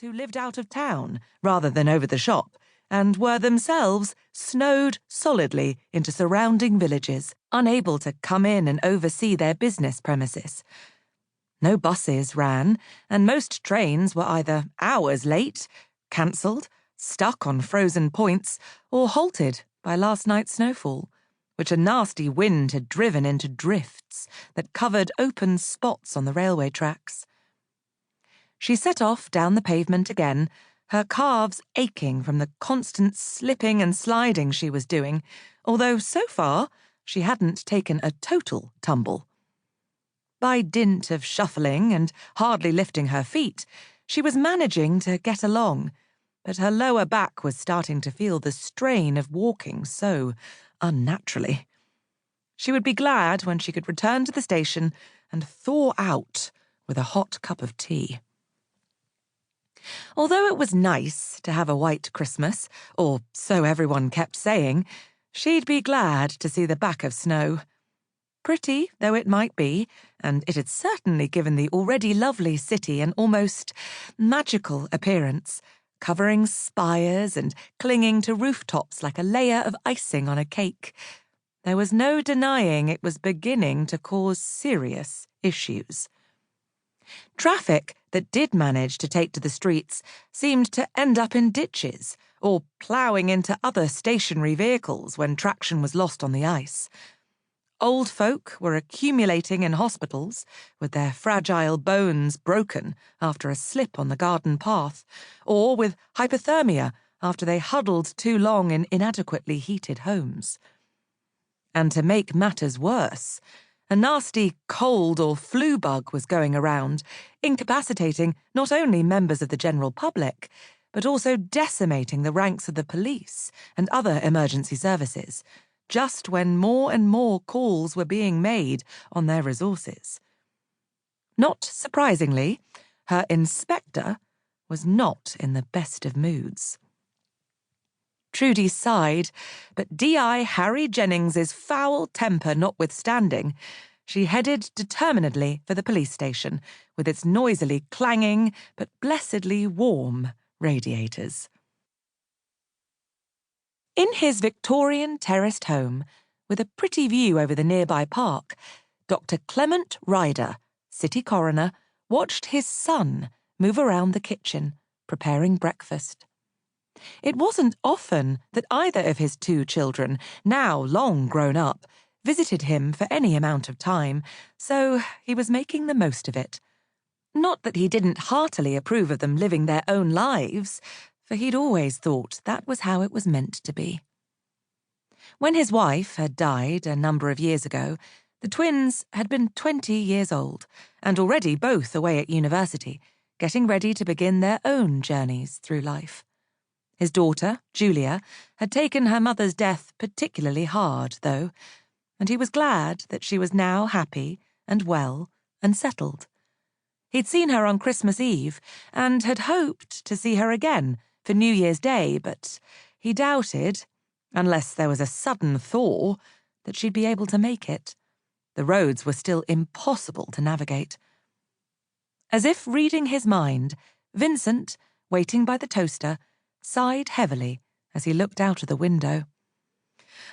who lived out of town rather than over the shop, and were themselves snowed solidly into surrounding villages, unable to come in and oversee their business premises. No buses ran, and most trains were either hours late, cancelled, stuck on frozen points, or halted by last night's snowfall, which a nasty wind had driven into drifts that covered open spots on the railway tracks. She set off down the pavement again, her calves aching from the constant slipping and sliding she was doing, although so far she hadn't taken a total tumble. By dint of shuffling and hardly lifting her feet, she was managing to get along, but her lower back was starting to feel the strain of walking so unnaturally. She would be glad when she could return to the station and thaw out with a hot cup of tea. Although it was nice to have a white Christmas, or so everyone kept saying, she'd be glad to see the back of snow. Pretty though it might be, and it had certainly given the already lovely city an almost magical appearance, covering spires and clinging to rooftops like a layer of icing on a cake. There was no denying it was beginning to cause serious issues. Traffic that did manage to take to the streets seemed to end up in ditches or ploughing into other stationary vehicles when traction was lost on the ice. Old folk were accumulating in hospitals with their fragile bones broken after a slip on the garden path, or with hypothermia after they huddled too long in inadequately heated homes. And to make matters worse, a nasty cold or flu bug was going around, incapacitating not only members of the general public, but also decimating the ranks of the police and other emergency services, just when more and more calls were being made on their resources. Not surprisingly, her inspector was not in the best of moods. Trudy sighed, but D.I. Harry Jennings's foul temper notwithstanding, she headed determinedly for the police station, with its noisily clanging but blessedly warm radiators. In his Victorian terraced home, with a pretty view over the nearby park, Dr. Clement Ryder, city coroner, watched his son move around the kitchen, preparing breakfast. It wasn't often that either of his two children, now long grown up, visited him for any amount of time, so he was making the most of it. Not that he didn't heartily approve of them living their own lives, for he'd always thought that was how it was meant to be. When his wife had died a number of years ago, the twins had been 20 years old, and already both away at university, getting ready to begin their own journeys through life. His daughter, Julia, had taken her mother's death particularly hard, though, and he was glad that she was now happy and well and settled. He'd seen her on Christmas Eve and had hoped to see her again for New Year's Day, but he doubted, unless there was a sudden thaw, that she'd be able to make it. The roads were still impossible to navigate. As if reading his mind, Vincent, waiting by the toaster, sighed heavily as he looked out of the window.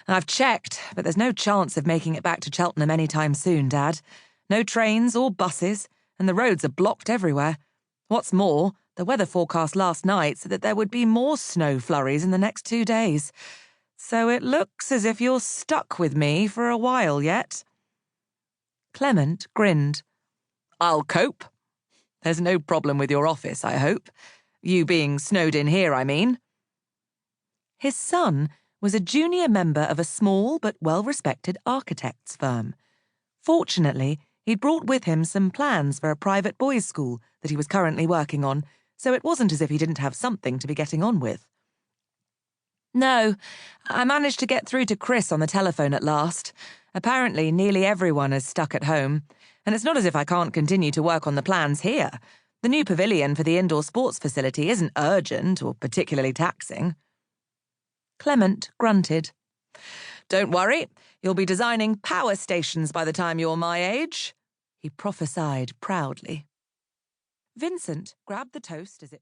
"I've checked, but there's no chance of making it back to Cheltenham any time soon, Dad. No trains or buses, and the roads are blocked everywhere. What's more, the weather forecast last night said that there would be more snow flurries in the next 2 days. So it looks as if you're stuck with me for a while yet." Clement grinned. "I'll cope. There's no problem with your office, I hope. You being snowed in here, I mean." His son was a junior member of a small but well-respected architects' firm. Fortunately, he'd brought with him some plans for a private boys' school that he was currently working on, so it wasn't as if he didn't have something to be getting on with. "No, I managed to get through to Chris on the telephone at last. Apparently, nearly everyone is stuck at home, and it's not as if I can't continue to work on the plans here. The new pavilion for the indoor sports facility isn't urgent or particularly taxing." Clement grunted. "Don't worry, you'll be designing power stations by the time you're my age," he prophesied proudly. Vincent grabbed the toast as it